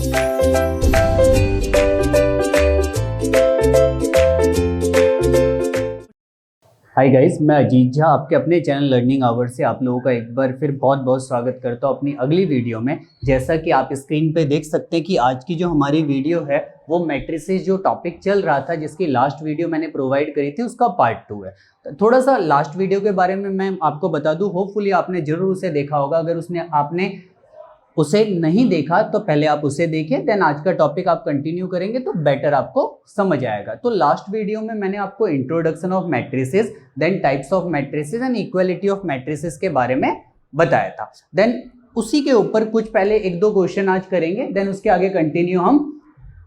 Hi guys, मैं अजीत झा आपके अपने चैनल लर्निंग आवर से आप लोगों का एक बार फिर बहुत बहुत स्वागत करता हूँ अपनी अगली वीडियो में। जैसा कि आप स्क्रीन पे देख सकते हैं कि आज की जो हमारी वीडियो है वो मैट्रिसेस जो टॉपिक चल रहा था, जिसकी लास्ट वीडियो मैंने प्रोवाइड करी थी, उसका पार्ट 2 है। थोड़ा सा लास्ट वीडियो के बारे में मैं आपको बता दूँ, होपफुली आपने जरूर उसे देखा होगा। अगर आपने उसे नहीं देखा तो पहले आप उसे देखें, देन आज का टॉपिक आप कंटिन्यू करेंगे तो बेटर आपको समझ आएगा। तो लास्ट वीडियो में मैंने आपको introduction of matrices, then types of matrices and equality of matrices के बारे में बताया था। देन उसी के ऊपर कुछ पहले एक दो क्वेश्चन आज करेंगे, देन उसके आगे कंटिन्यू हम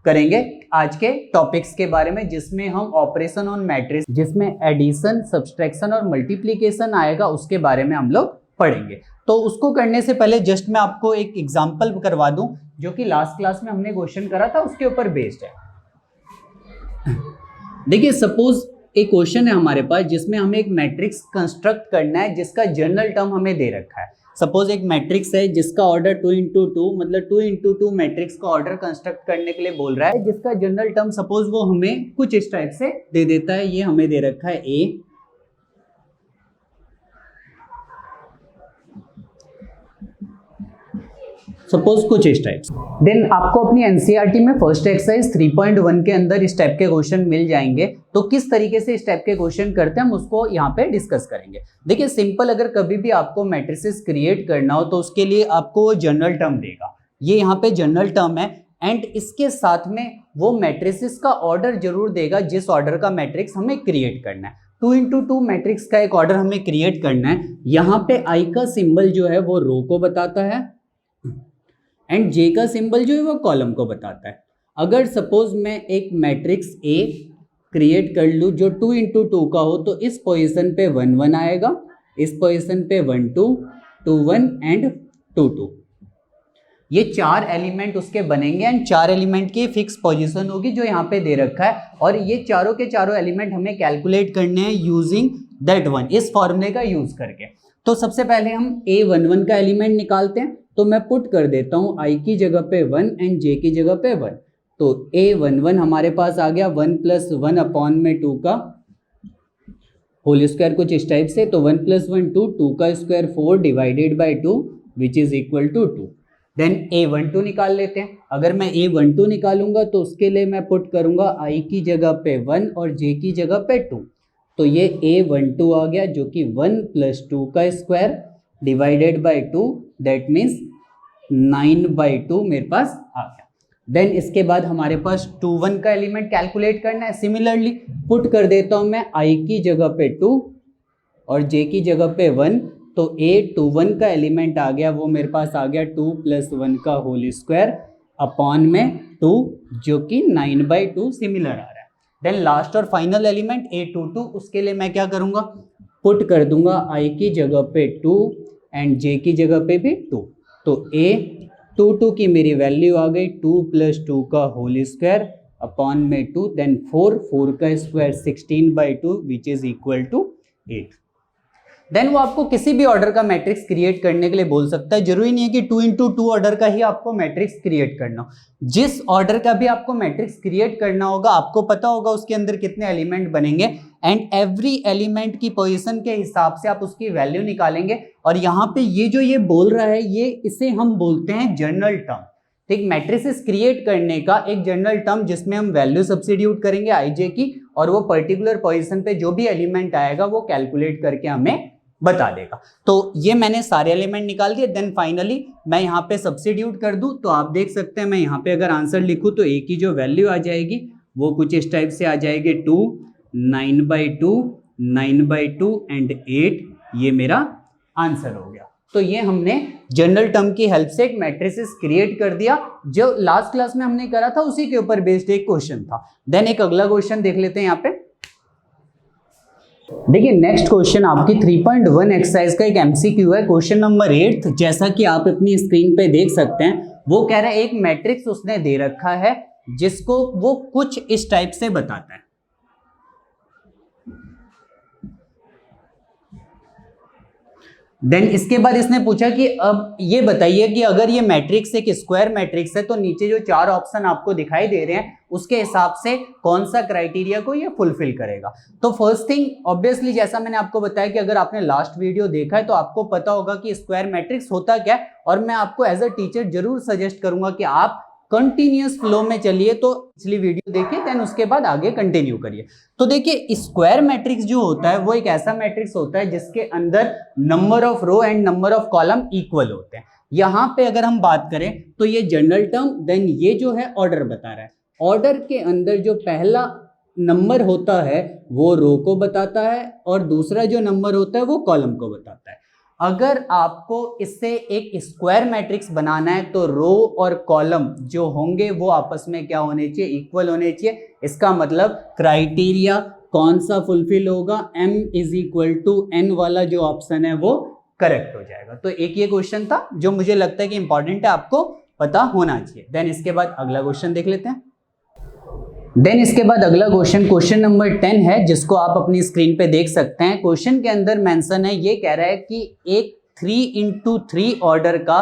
करेंगे आज के टॉपिक्स के बारे में, जिसमें हम ऑपरेशन ऑन मैट्रिस, जिसमें एडिशन, सब्सट्रैक्शन और मल्टीप्लीकेशन आएगा, उसके बारे में हम लोग पढ़ेंगे। तो उसको करने से पहले जस्ट मैं आपको एक एग्जांपल करवा दूं, जो कि लास्ट क्लास में हमने क्वेश्चन करा था, उसके ऊपर बेस्ड है। देखिए, सपोज एक क्वेश्चन है हमारे पास जिसमें हमें एक मैट्रिक्स कंस्ट्रक्ट करना है जिसका जनरल टर्म हमें दे रखा है। सपोज एक मैट्रिक्स है जिसका ऑर्डर 2 × 2 मतलब 2 × 2 मैट्रिक्स का ऑर्डर कंस्ट्रक्ट करने के लिए बोल रहा है, जिसका जनरल टर्म सपोज वो हमें कुछ इस टाइप से दे देता है। ये हमें दे रखा है ए, सपोज कुछ इस टाइप। देन आपको अपनी एनसीईआरटी में फर्स्ट एक्सरसाइज 3.1 के अंदर इस टाइप के क्वेश्चन मिल जाएंगे। तो किस तरीके से इस टाइप के क्वेश्चन करते हैं हम उसको यहाँ पे डिस्कस करेंगे। देखिए सिंपल, अगर कभी भी आपको मैट्रिसेस क्रिएट करना हो तो उसके लिए आपको जनरल टर्म देगा, ये यहाँ पे जनरल टर्म है, एंड इसके साथ में वो मैट्रिसेस का ऑर्डर जरूर देगा जिस ऑर्डर का मैट्रिक्स हमें क्रिएट करना है। 2 × 2 मैट्रिक्स का एक ऑर्डर हमें क्रिएट करना है। यहाँ पे आई का सिंबल जो है वो रो को बताता है एंड जे का सिंबल जो है वो कॉलम को बताता है। अगर सपोज मैं एक मैट्रिक्स ए क्रिएट कर लूँ जो 2 × 2 का हो, तो इस पोजीशन पे 1 1 आएगा, इस पोजीशन पे 1 2 2 1 एंड 2 2। ये 4 एलिमेंट उसके बनेंगे एंड 4 एलिमेंट की फिक्स पोजीशन होगी जो यहाँ पे दे रखा है। और ये चारों के चारों एलिमेंट हमें कैलकुलेट करने हैं यूजिंग दैट वन, इस फॉर्मूले का यूज करके। तो सबसे पहले हम A11 का एलिमेंट निकालते हैं। तो मैं पुट कर देता हूँ I की जगह पे 1 एंड J की जगह पे 1। तो A11 हमारे पास आ गया 1 + 1 अपॉन में 2 का होल स्क्वायर, कुछ इस टाइप से। तो 1 + 1 2, 2 का square 4 divided by 2 which is equal to 2। Then A12 निकाल लेते हैं। अगर मैं A12 निकालूंगा तो उसके लिए मैं पुट करूंगा I की जगह पे 1 और J की जगह पे 2। तो ये A12 आ गया जो कि 1 + 2 का square divided by 2, that means 9/2 मेरे पास आ गया। देन इसके बाद हमारे पास 2 1 का एलिमेंट कैलकुलेट करना है। सिमिलरली पुट कर देता हूं मैं I की जगह पे 2 और J की जगह पे 1। तो A21 का एलिमेंट आ गया, वो मेरे पास आ गया 2 + 1 का होल स्क्वायर अपॉन में 2 जो कि 9/2 सिमिलर आ रहा है। देन लास्ट और फाइनल एलिमेंट A22, उसके लिए मैं क्या करूंगा, पुट कर दूंगा I की जगह पे 2 एंड J की जगह पे भी 2। तो A22 की मेरी वैल्यू आ गई 2 + 2 का होल स्क्वायर अपॉन में 2, देन 4 का square 16/2 which is equal to 8। Then वो आपको किसी भी ऑर्डर का मैट्रिक्स क्रिएट करने के लिए बोल सकता है। जरूरी नहीं है कि 2 × 2 ऑर्डर का ही आपको मैट्रिक्स क्रिएट करना हो। जिस ऑर्डर का भी आपको मैट्रिक्स क्रिएट करना होगा, आपको पता होगा उसके अंदर कितने एलिमेंट बनेंगे एंड एवरी एलिमेंट की पोजीशन के हिसाब से आप उसकी वैल्यू निकालेंगे। और यहाँ पे ये बोल रहा है, ये इसे हम बोलते हैं जनरल टर्म। ठीक, मैट्रिसेस क्रिएट करने का एक जनरल टर्म जिसमें हम वैल्यू सब्स्टिट्यूट करेंगे IJ की, और वो पर्टिकुलर पोजीशन पे जो भी एलिमेंट आएगा वो कैलकुलेट करके हमें बता देगा। तो ये मैंने सारे एलिमेंट निकाल दिए। देन फाइनली मैं यहाँ पे सब्स्टिट्यूट कर दूं तो आप देख सकते हैं, मैं यहाँ पे अगर आंसर लिखूं तो A की जो वैल्यू आ जाएगी वो कुछ इस टाइप से आ जाएगी 2 9/2 9/2 एंड 8। ये मेरा आंसर हो गया। तो ये हमने जनरल टर्म की हेल्प से एक मैट्रिसेस क्रिएट कर दिया, जो लास्ट क्लास में हमने करा था उसी के ऊपर बेस्ड एक क्वेश्चन था। देन एक अगला क्वेश्चन देख लेते हैं यहाँ पे। देखिए नेक्स्ट क्वेश्चन आपकी 3.1 एक्सरसाइज का एक एमसीक्यू है, क्वेश्चन नंबर 8। जैसा कि आप अपनी स्क्रीन पे देख सकते हैं, वो कह रहा है एक मैट्रिक्स उसने दे रखा है जिसको वो कुछ इस टाइप से बताता है। देन इसके बाद इसने पूछा कि अब ये बताइए कि अगर ये मैट्रिक्स एक स्क्वायर मैट्रिक्स है तो नीचे जो 4 ऑप्शन आपको दिखाई दे रहे हैं उसके हिसाब से कौन सा क्राइटेरिया को ये फुलफिल करेगा। तो फर्स्ट थिंग ऑब्वियसली जैसा मैंने आपको बताया कि अगर आपने लास्ट वीडियो देखा है तो आपको पता होगा कि स्क्वायर मैट्रिक्स होता क्या है, और मैं आपको एज अ टीचर जरूर सजेस्ट करूंगा कि आप कंटिन्यूअस फ्लो में चलिए, तो पिछली वीडियो देखिए देन उसके बाद आगे कंटिन्यू करिए। तो देखिए स्क्वायर मैट्रिक्स जो होता है वो एक ऐसा मैट्रिक्स होता है जिसके अंदर number of row and number of column equal होते हैं। यहां पे अगर हम बात करें तो ये जनरल टर्म, देन ये जो है ऑर्डर बता रहा है। ऑर्डर के अंदर जो पहला नंबर होता है वो रो को बताता है और दूसरा जो नंबर होता है वो कॉलम को बताता है। अगर आपको इससे एक स्क्वायर मैट्रिक्स बनाना है तो रो और कॉलम जो होंगे वो आपस में क्या होने चाहिए, इक्वल होने चाहिए। इसका मतलब क्राइटेरिया कौन सा फुलफिल होगा, m is equal to n वाला जो ऑप्शन है वो करेक्ट हो जाएगा। तो एक ये क्वेश्चन था जो मुझे लगता है कि इंपॉर्टेंट है, आपको पता होना चाहिए। देन इसके बाद अगला क्वेश्चन देख लेते हैं। देन इसके बाद अगला क्वेश्चन नंबर 10 है, जिसको आप अपनी स्क्रीन पे देख सकते हैं। क्वेश्चन के अंदर मेंशन है, ये कह रहा है कि एक 3x3 ऑर्डर का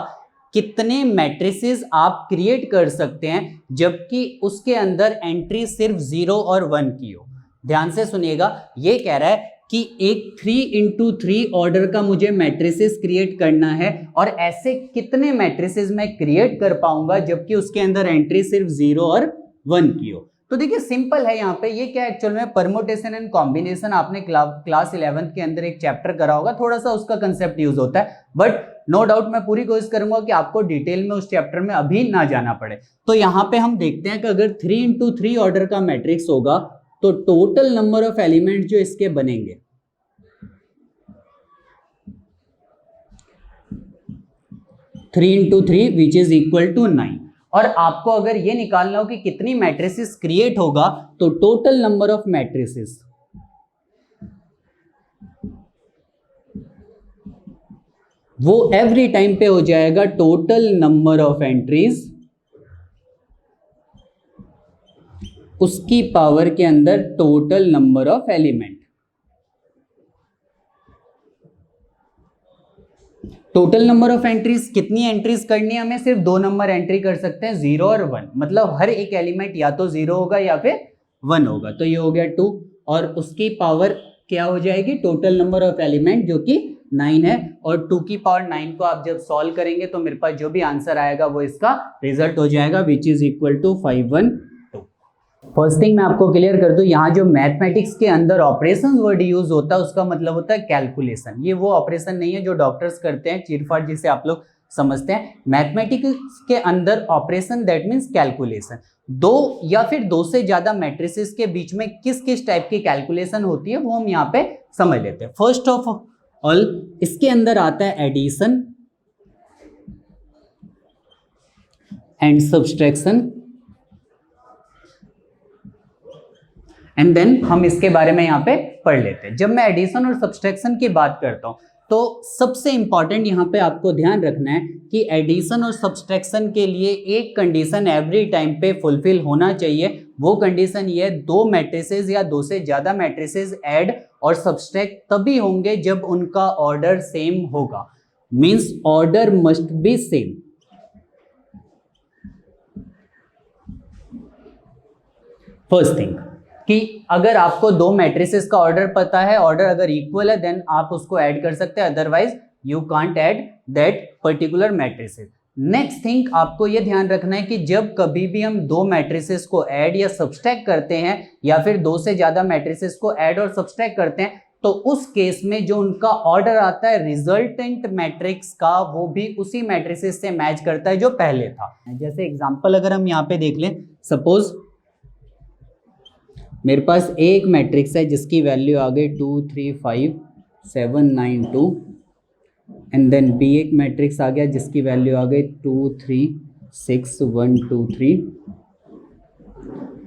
कितने मैट्रिसेस आप क्रिएट कर सकते हैं जबकि उसके अंदर एंट्री सिर्फ 0 और 1 की हो। ध्यान से सुनिएगा, ये कह रहा है कि एक 3x3 ऑर्डर का मुझे मैट्रिसेस क्रिएट करना है और ऐसे कितने मैट्रिसेस मैं क्रिएट कर पाऊंगा जबकि उसके अंदर एंट्री सिर्फ 0 और 1 की हो। तो देखिए सिंपल है, यहाँ पे ये क्या एक्चुअल में परमुटेशन एंड कॉम्बिनेशन आपने क्लास 11th के अंदर एक चैप्टर करा होगा, थोड़ा सा उसका कंसेप्ट यूज होता है, बट नो डाउट मैं पूरी कोशिश करूंगा कि आपको डिटेल में उस चैप्टर में अभी ना जाना पड़े। तो यहाँ पे हम देखते हैं कि अगर 3x3 ऑर्डर का मैट्रिक्स होगा तो टोटल नंबर ऑफ एलिमेंट जो इसके बनेंगे 3x3 which is equal to 9। और आपको अगर ये निकालना हो कि कितनी मैट्रिसेस क्रिएट होगा तो टोटल नंबर ऑफ मैट्रिसेस वो एवरी टाइम पे हो जाएगा टोटल नंबर ऑफ एंट्रीज उसकी पावर के अंदर total number of element. Total number of entries, कितनी एंट्रीज करनी है हमें, सिर्फ 2 नंबर एंट्री कर सकते हैं, 0 और 1। मतलब हर एक एलिमेंट या तो 0 होगा या फिर 1 होगा। तो ये हो गया 2 और उसकी पावर क्या हो जाएगी, टोटल नंबर ऑफ एलिमेंट जो कि 9 है। और 2 की पावर 9 को आप जब सॉल्व करेंगे तो मेरे पास जो भी आंसर आएगा वो इसका रिजल्ट हो जाएगा, which is equal to 512। First thing मैं आपको क्लियर कर दूं, यहाँ जो मैथमेटिक्स के अंदर ऑपरेशन वर्ड यूज होता है उसका मतलब होता है कैलकुलेशन। ये वो ऑपरेशन नहीं है जो डॉक्टर्स करते हैं, चीरफाड़ जिसे आप लोग समझते हैं। मैथमेटिक्स के अंदर ऑपरेशन दैट मीन्स कैलकुलेशन। 2 या फिर 2 से ज्यादा मैट्रिसेस के बीच में किस किस टाइप की कैलकुलेशन होती है वो हम यहाँ पे समझ लेते हैं। फर्स्ट ऑफ ऑल इसके अंदर आता है addition and subtraction, and then हम इसके बारे में यहाँ पे पढ़ लेते हैं। जब मैं एडिशन और सब्सट्रैक्शन की बात करता हूँ तो सबसे इंपॉर्टेंट यहाँ पे आपको ध्यान रखना है कि एडिशन और सब्सट्रैक्शन के लिए एक कंडीशन एवरी टाइम पे फुलफिल होना चाहिए। वो कंडीशन ये है, 2 मैट्रिसेस या 2 से ज्यादा मैट्रिसेस ऐड और सब्सट्रैक्ट तभी होंगे जब उनका ऑर्डर सेम होगा। Means order must be same. First thing कि अगर आपको 2 मैट्रिसेस का ऑर्डर पता है, ऑर्डर अगर इक्वल है देन आप उसको ऐड कर सकते हैं, otherwise you can't add that particular matrices. Next thing आपको यह ध्यान रखना है कि जब कभी भी हम 2 मैट्रिसेस को ऐड या सब्सट्रैक्ट करते हैं या फिर 2 से ज्यादा मैट्रिसेस को ऐड और सब्सट्रैक्ट करते हैं तो उस केस में जो उनका ऑर्डर आता है रिजल्टेंट मैट्रिक्स का वो भी उसी मैट्रिसेस से मैच करता है जो पहले था। जैसे एग्जांपल अगर हम यहाँ पे देख लें, सपोज मेरे पास एक मैट्रिक्स है जिसकी वैल्यू आ गई 2 3 5 7 9 2 एंड देन बी एक मैट्रिक्स आ गया जिसकी वैल्यू आ गई 2 3 6 1 2 3।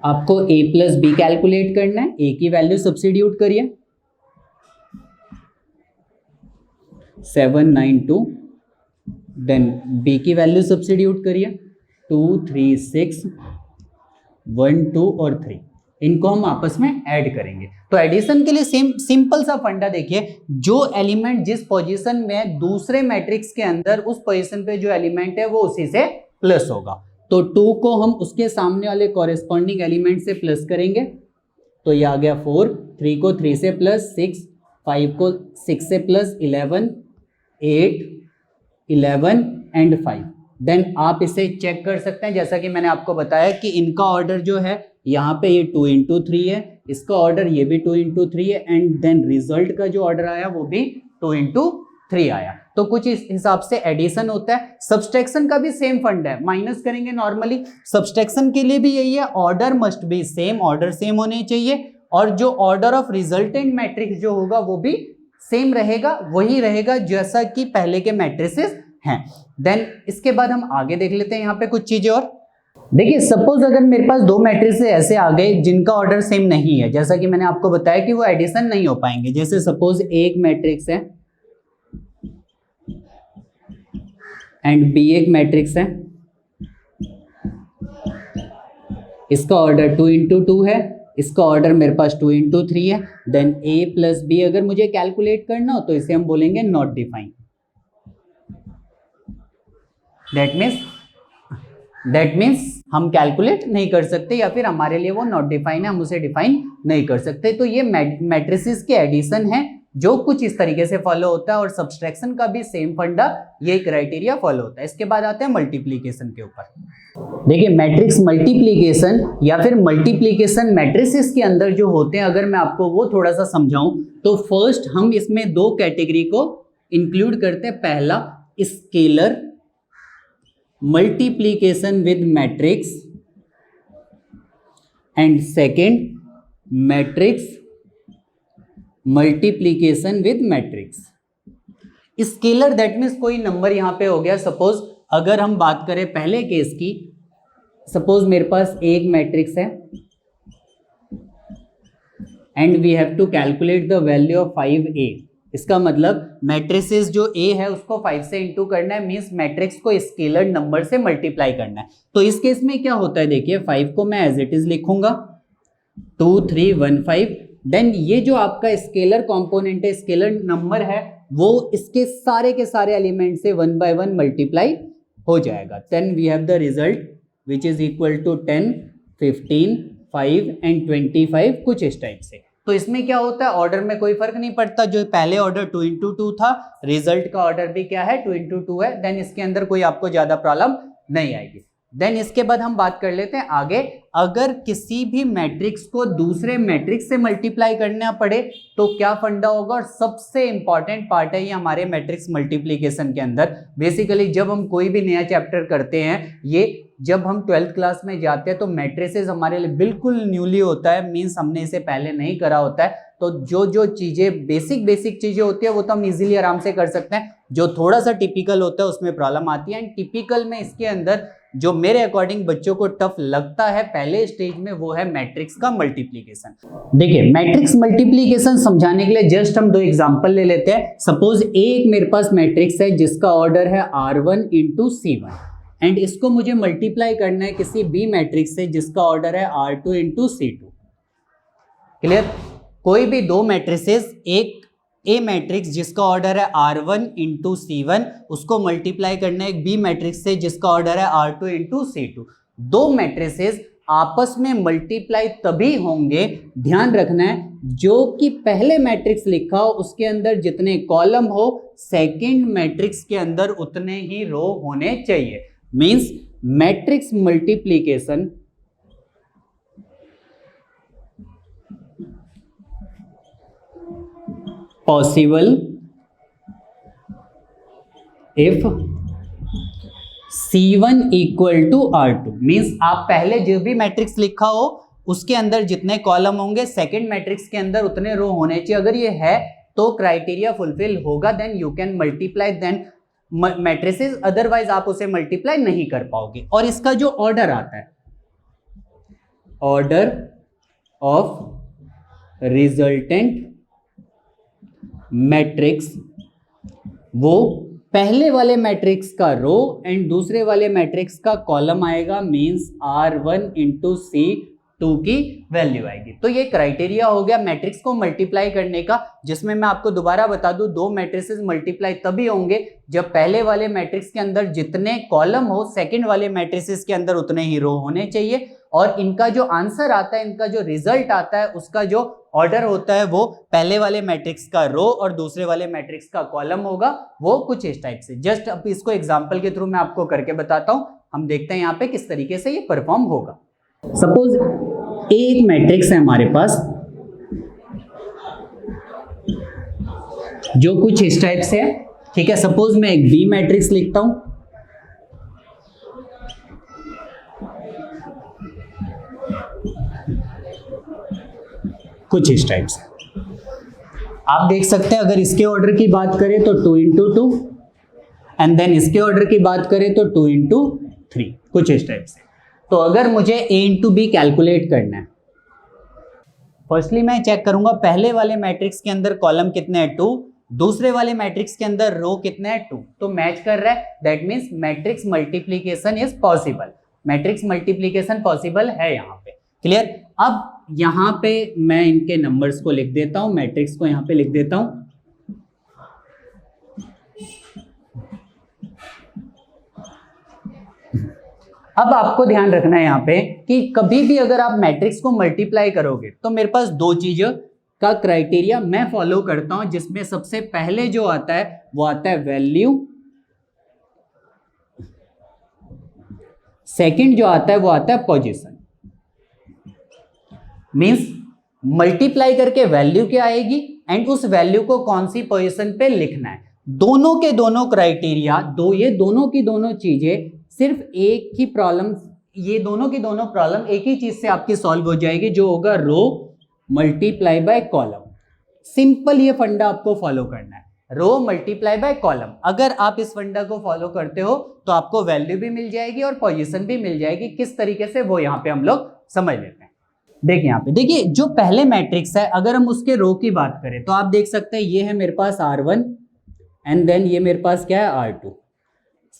आपको a प्लस बी कैलकुलेट करना है, a की वैल्यू सब्स्टिट्यूट करिए 7 9 2, देन b की वैल्यू सब्स्टिट्यूट करिए 2 3 6 1 2 और 3। इनको हम आपस में ऐड करेंगे। तो एडिशन के लिए सिंपल सा फंडा देखिए, जो एलिमेंट जिस पोजीशन में दूसरे मैट्रिक्स के अंदर उस पोजीशन पे जो एलिमेंट है वो उसी से प्लस होगा। तो 2 को हम उसके सामने वाले कॉरेस्पॉन्डिंग एलिमेंट से प्लस करेंगे, तो ये आ गया 4, 3 को 3 से प्लस 6, 5 को 6 से प्लस 11, 8, 11 एंड 5। देन आप इसे चेक कर सकते हैं, जैसा कि मैंने आपको बताया कि इनका ऑर्डर जो है यहाँ पे ये 2 into 3 है, इसका ऑर्डर ये भी 2 into 3 है, एंड देन रिजल्ट का जो ऑर्डर आया वो भी 2 into 3 आया। तो कुछ इस हिसाब से एडिशन होता है। सब्सट्रैक्शन का भी सेम फंड है, माइनस करेंगे नॉर्मली। सब्सट्रैक्शन के लिए भी यही है, order must be same, order same होने चाहिए, और जो ऑर्डर ऑफ रिजल्टेंट मैट्रिक्स जो होगा वो भी सेम रहेगा, वही रहेगा जैसा कि पहले के मैट्रिसेस हैं। देन इसके बाद हम आगे देख लेते हैं यहाँ पे कुछ चीजें और। देखिए सपोज अगर मेरे पास 2 मैट्रिक्स ऐसे आ गए जिनका ऑर्डर सेम नहीं है, जैसा कि मैंने आपको बताया कि वो एडिशन नहीं हो पाएंगे। जैसे सपोज एक मैट्रिक्स है एंड बी एक मैट्रिक्स है, इसका ऑर्डर 2 into 2 है, इसका ऑर्डर मेरे पास 2 into 3 है। देन a प्लस बी अगर मुझे कैलकुलेट करना हो तो इसे हम बोलेंगे नॉट डिफाइन। दैट मीन्स हम कैलकुलेट नहीं कर सकते, या फिर हमारे लिए वो नॉट डिफाइन है, हम उसे डिफाइन नहीं कर सकते। तो ये मैट्रिसेस के एडिशन है जो कुछ इस तरीके से फॉलो होता है, और सब्सट्रैक्शन का भी सेम फंडा, ये क्राइटेरिया फॉलो होता है। इसके बाद आते हैं मल्टीप्लीकेशन के ऊपर। देखिए मैट्रिक्स मल्टीप्लीकेशन या फिर मल्टीप्लीकेशन मैट्रिसेस के अंदर जो होते हैं, अगर मैं आपको वो थोड़ा सा समझाऊं तो फर्स्ट हम इसमें 2 कैटेगरी को इंक्लूड करते हैं। पहला scalar multiplication with matrix, and second matrix multiplication with matrix. Scalar that means कोई नंबर यहां पे हो गया। सपोज अगर हम बात करें पहले केस की, सपोज मेरे पास एक मैट्रिक्स है and we have to calculate the value of 5a। इसका मतलब मैट्रिसेस जो a है उसको 5 से इंटू करना है, मींस मैट्रिक्स को स्केलर नंबर से मल्टीप्लाई करना है। तो इस केस में क्या होता है, देखिए 5 को मैं एज इट इज लिखूंगा 2 3 1 5। देन ये जो आपका स्केलर कंपोनेंट है, स्केलर नंबर है, वो इसके सारे के सारे एलिमेंट से 1 by 1 मल्टीप्लाई हो जाएगा। Then we have the result which is equal to 10, 15, 5 and 25, कुछ इस टाइप से। तो इसमें क्या होता है, ऑर्डर में कोई फर्क नहीं पड़ता। जो पहले ऑर्डर 2 into 2 था, रिजल्ट का ऑर्डर भी क्या है 2 into 2 है। देन इसके अंदर कोई आपको ज्यादा प्रॉब्लम नहीं आएगी। देन इसके बाद हम बात कर लेते हैं आगे, अगर किसी भी मैट्रिक्स को दूसरे मैट्रिक्स से मल्टीप्लाई करना पड़े तो क्या फंडा होगा। और सबसे इंपॉर्टेंट पार्ट है ये हमारे मैट्रिक्स मल्टीप्लीकेशन के अंदर। बेसिकली जब हम कोई भी नया चैप्टर करते हैं, ये जब हम 12th क्लास में जाते हैं तो मैट्रिसेस हमारे लिए बिल्कुल न्यूली होता है, मीन्स हमने इसे पहले नहीं करा होता है। तो जो चीजें बेसिक चीजें होती है वो तो हम इजीली आराम से कर सकते हैं। जो थोड़ा सा टिपिकल होता है उसमें प्रॉब्लम आती है। एंड टिपिकल में इसके अंदर जो मेरे अकॉर्डिंग बच्चों को टफ लगता है पहले स्टेज में, वो है मैट्रिक्स का मल्टीप्लीकेशन। देखिए मैट्रिक्स मल्टीप्लीकेशन समझाने के लिए जस्ट हम 2 एग्जांपल ले लेते हैं। सपोज एक मेरे पास मैट्रिक्स है जिसका ऑर्डर है R1 into C1, एंड इसको मुझे मल्टीप्लाई करना है किसी बी मैट्रिक्स से जिसका ऑर्डर है R2 into C2। क्लियर। कोई भी 2 मैट्रिसेस, एक ए मैट्रिक्स जिसका ऑर्डर है R1 into C1, उसको मल्टीप्लाई करना है एक बी मैट्रिक्स से जिसका ऑर्डर है R2 into C2। 2 मैट्रिसेस आपस में मल्टीप्लाई तभी होंगे, ध्यान रखना है, जो कि पहले मैट्रिक्स लिखा हो उसके अंदर जितने कॉलम हो, सेकंड मैट्रिक्स के अंदर उतने ही रो होने चाहिए। Means matrix multiplication possible if C1 equal to R2। Means आप पहले जो भी मैट्रिक्स लिखा हो उसके अंदर जितने कॉलम होंगे सेकंड मैट्रिक्स के अंदर उतने रो होने चाहिए। अगर ये है तो क्राइटेरिया फुलफिल होगा, then you can multiply then matrices, otherwise आप उसे मल्टीप्लाई नहीं कर पाओगे। और इसका जो ऑर्डर आता है, ऑर्डर ऑफ रिजल्टेंट मैट्रिक्स, वो पहले वाले मैट्रिक्स का रो एंड दूसरे वाले मैट्रिक्स का कॉलम आएगा। मींस R1 into C 2 की वैल्यू आएगी। तो ये क्राइटेरिया हो गया मैट्रिक्स को मल्टीप्लाई करने का, जिसमें मैं आपको दोबारा बता दूं, दो मैट्रिसेस मल्टीप्लाई तभी होंगे जब पहले वाले मैट्रिक्स के अंदर जितने कॉलम हो सेकंड वाले मैट्रिसेस के अंदर उतने ही रो होने चाहिए, और इनका जो आंसर आता है, इनका जो रिजल्ट आता है, उसका जो ऑर्डर होता है वो पहले वाले मैट्रिक्स का रो और दूसरे वाले मैट्रिक्स का कॉलम होगा। वो कुछ इस टाइप से, जस्ट अब इसको एग्जांपल के थ्रू मैं आपको करके बताता हूं, हम देखते हैं यहाँ पे किस तरीके से ये परफॉर्म होगा। सपोज एक मैट्रिक्स है हमारे पास जो कुछ इस टाइप से है, ठीक है। सपोज मैं एक बी मैट्रिक्स लिखता हूं, कुछ इस टाइप से आप देख सकते हैं। अगर इसके ऑर्डर की बात करें तो 2 into 2 एंड देन इसके ऑर्डर की बात करें तो 2 into 3, कुछ इस टाइप से। तो अगर मुझे a into b कैलकुलेट करना है, फर्स्टली मैं चेक करूंगा पहले वाले मैट्रिक्स के अंदर कॉलम कितने हैं 2, दूसरे वाले मैट्रिक्स के अंदर रो कितने हैं 2, तो मैच कर रहा है, that means matrix multiplication is possible, matrix multiplication possible है यहाँ पे। क्लियर। अब यहाँ पे मैं इनके नंबर्स को लिख देता हूं, मैट्रिक्स को यहाँ पे लिख देता हूं। अब आपको ध्यान रखना है यहाँ पे कि कभी भी अगर आप मैट्रिक्स को मल्टीप्लाई करोगे तो मेरे पास दो चीजों का क्राइटेरिया मैं फॉलो करता हूं, जिसमें सबसे पहले जो आता है वो आता है वैल्यू, सेकंड जो आता है वो आता है पोजीशन। मींस मल्टीप्लाई करके वैल्यू क्या आएगी एंड उस वैल्यू को कौन सी पोजीशन पे लिखना है। दोनों के दोनों क्राइटेरिया, ये दोनों की दोनों चीजें सिर्फ एक ही प्रॉब्लम, ये दोनों की दोनों प्रॉब्लम एक ही चीज से आपकी सॉल्व हो जाएगी, जो होगा row multiply by column. Simple ये फंडा आपको फॉलो करना है, रो मल्टीप्लाई बाय कॉलम। अगर आप इस फंडा को फॉलो करते हो तो आपको वैल्यू भी मिल जाएगी और पोजीशन भी मिल जाएगी। किस तरीके से वो यहाँ पे हम लोग समझ लेते हैं। देखिए यहाँ पे, देखिए जो पहले मैट्रिक्स है अगर हम उसके रो की बात करें तो आप देख सकते हैं ये है मेरे पास R1 एंड देन ये मेरे पास क्या है R2।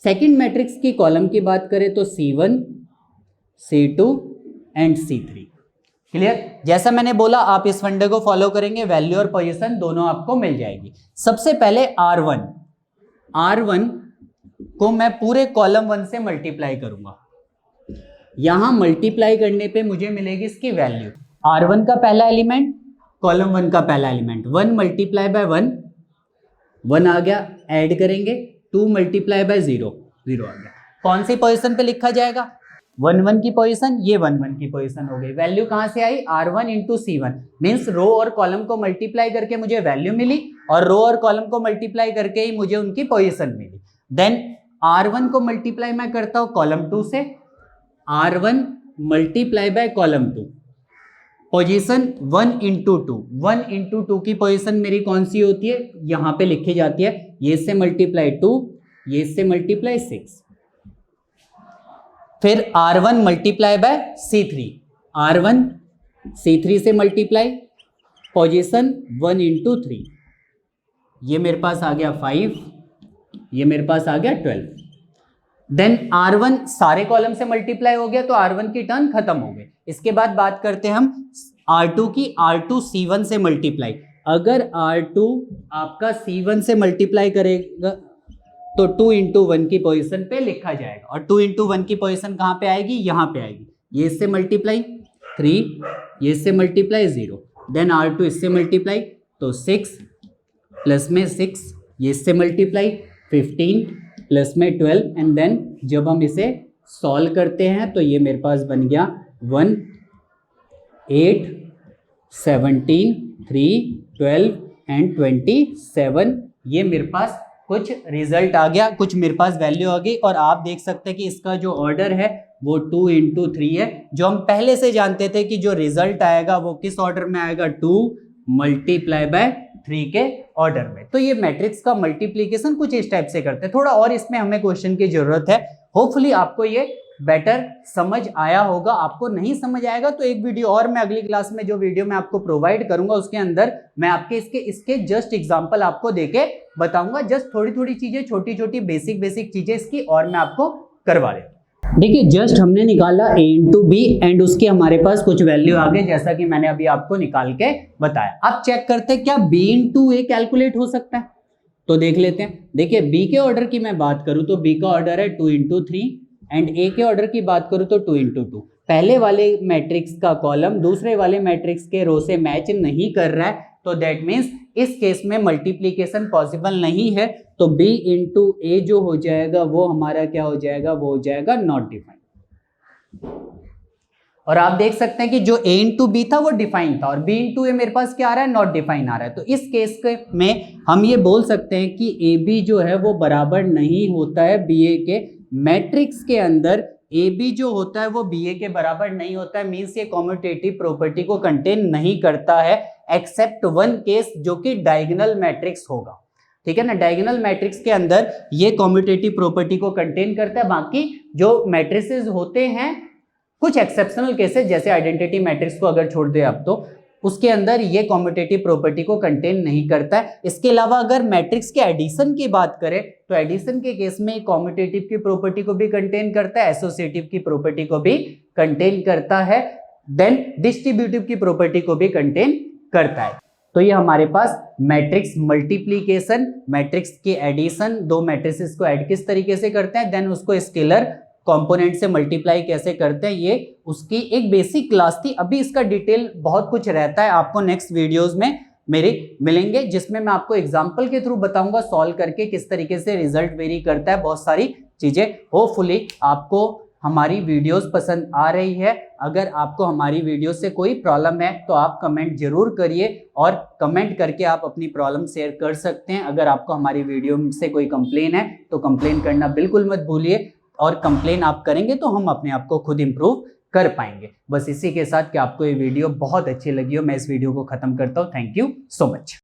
सेकंड मैट्रिक्स की कॉलम की बात करें तो C1, C2 and C3। Clear. जैसा मैंने बोला आप इस फंडे को फॉलो करेंगे, वैल्यू और पोजीशन दोनों आपको मिल जाएगी। सबसे पहले R1 को मैं पूरे कॉलम 1 से मल्टीप्लाई करूंगा। यहां मल्टीप्लाई करने पे मुझे मिलेगी इसकी वैल्यू, R1 का पहला एलिमेंट, कॉलम 1 का पहला एलिमेंट, 1 मल्टीप्लाई बाय 1 आ गया, ऐड करेंगे 2 मल्टीप्लाई बाय 0 आ गया। कौन सी पोजीशन पे लिखा जाएगा, 1 की पोजीशन, ये 1 की पोजीशन हो गई। वैल्यू कहां से आई, R1 इंटू C1, मीन्स रो और कॉलम को मल्टीप्लाई करके मुझे वैल्यू मिली और रो और कॉलम को मल्टीप्लाई करके ही मुझे उनकी पोजीशन मिली। देन R1 को मल्टीप्लाई मैं करता हूं कॉलम 2 से, R1 multiply by column 2, position 1 into 2 की पोजीशन मेरी कौन सी होती है, यहां पे लिखी जाती है, ये से मल्टीप्लाई 2, ये से मल्टीप्लाई 6। फिर R1 multiply by C3, R1 C3 से मल्टीप्लाई, पोजीशन 1 इंटू 3, ये मेरे पास आ गया 5, ये मेरे पास आ गया 12। देन R1 सारे कॉलम से मल्टीप्लाई हो गया तो R1 की टर्न खत्म हो गई। इसके बाद बात करते हैं हम R2 की, R2 C1 से मल्टीप्लाई। अगर R2 आपका C1 से मल्टीप्लाई करेगा तो 2 इंटू 1 की पोजीशन पे लिखा जाएगा, और 2 इंटू 1 की पोजीशन कहाँ पे आएगी, यहाँ पे आएगी। ये इससे मल्टीप्लाई 3, ये इससे मल्टीप्लाई 0, देन R2 इससे मल्टीप्लाई तो 6 प्लस में 6, ये इससे मल्टीप्लाई 15 प्लस में 12, एंड देन जब हम इसे सॉल्व करते हैं तो ये मेरे पास बन गया 1, 8, 17, 3, 12 एंड 27। ये मेरे पास कुछ रिजल्ट आ गया, कुछ मेरे पास वैल्यू आ गई, और आप देख सकते हैं कि इसका जो ऑर्डर है वो 2 इंटू 3 है। जो हम पहले से जानते थे कि जो रिजल्ट आएगा वो किस ऑर्डर में आएगा, 2 मल्टीप्लाई बाय 3 के ऑर्डर में। तो ये मैट्रिक्स का मल्टीप्लीकेशन कुछ इस टाइप से करते हैं। थोड़ा और इसमें हमें क्वेश्चन की जरूरत है। होपफुली आपको ये बेटर समझ आया होगा। आपको नहीं समझ आएगा तो एक वीडियो और मैं अगली क्लास में जो वीडियो मैं आपको प्रोवाइड करूंगा उसके अंदर मैं आपके इसके जस्ट एग्जांपल आपको देके बताऊंगा। जस्ट थोड़ी थोड़ी चीजें, छोटी छोटी बेसिक चीजें इसकी और मैं आपको करवा देता हूं। देखिए जस्ट हमने निकाला a इंटू बी एंड उसके हमारे पास कुछ वैल्यू आ गए, जैसा कि मैंने अभी आपको निकाल के बताया। अब चेक करते हैं क्या b इंटू ए कैलकुलेट हो सकता है, तो देख लेते हैं। देखिए b के ऑर्डर की मैं बात करूं तो b का ऑर्डर है 2 इंटू 3 एंड a के ऑर्डर की बात करूं तो 2 इंटू 2। पहले वाले मैट्रिक्स का कॉलम दूसरे वाले मैट्रिक्स के रो से मैच नहीं कर रहा है, तो दैट मीन्स इस केस में मल्टीप्लीकेशन पॉसिबल नहीं है, तो b इंटू ए जो हो जाएगा वो हमारा क्या हो जाएगा, वो हो जाएगा नॉट डिफाइंड। और आप देख सकते हैं कि जो a इंटू बी था वो डिफाइन था और b इंटू ए मेरे पास क्या आ रहा है, नॉट डिफाइन आ रहा है। तो इस केस में हम ये बोल सकते हैं कि ए बी जो है वो बराबर नहीं होता है बी ए के। मैट्रिक्स के अंदर ए बी जो होता है वो बी ए के बराबर नहीं होता है, मीन्स ये कॉम्यूटेटिव प्रॉपर्टी को कंटेन नहीं करता है, एक्सेप्ट वन केस जो कि डायगोनल मैट्रिक्स होगा। ठीक है ना, डायगोनल मैट्रिक्स के अंदर ये कॉम्यूटेटिव प्रॉपर्टी को कंटेन करता है। बाकी जो मैट्रिसेस होते हैं कुछ एक्सेप्शनल केसेस जैसे आइडेंटिटी मैट्रिक्स को अगर छोड़ दे आप, तो उसके अंदर ये कॉम्यूटेटिव प्रॉपर्टी को कंटेन नहीं करता है। इसके अलावा अगर मैट्रिक्स के एडिशन की बात करें तो एडिशन के केस में कॉम्यूटेटिव की प्रॉपर्टी को भी कंटेन करता है, एसोसिएटिव की प्रॉपर्टी को भी कंटेन करता है, देन डिस्ट्रीब्यूटिव की प्रॉपर्टी को भी कंटेन करता है। तो ये हमारे पास मैट्रिक्स मल्टीप्लीकेशन, मैट्रिक्स के एडिशन, दो मैट्रिसेस को ऐड किस तरीके से करते हैं, देन उसको स्केलर कंपोनेंट से मल्टीप्लाई कैसे करते हैं, ये उसकी एक बेसिक क्लास थी। अभी इसका डिटेल बहुत कुछ रहता है, आपको नेक्स्ट वीडियोस में मेरे मिलेंगे जिसमें मैं आपको एग्जांपल के थ्रू बताऊंगा सॉल्व करके किस तरीके से रिजल्ट वेरी करता है, बहुत सारी चीजें। होपफुली आपको हमारी वीडियोस पसंद आ रही है। अगर आपको हमारी वीडियो से कोई प्रॉब्लम है तो आप कमेंट जरूर करिए और कमेंट करके आप अपनी प्रॉब्लम शेयर कर सकते हैं। अगर आपको हमारी वीडियो से कोई कंप्लेन है तो कंप्लेन करना बिल्कुल मत भूलिए, और कंप्लेन आप करेंगे तो हम अपने आप को खुद इंप्रूव कर पाएंगे। बस इसी के साथ कि आपको ये वीडियो बहुत अच्छी लगी हो, मैं इस वीडियो को खत्म करता हूँ। Thank you so much.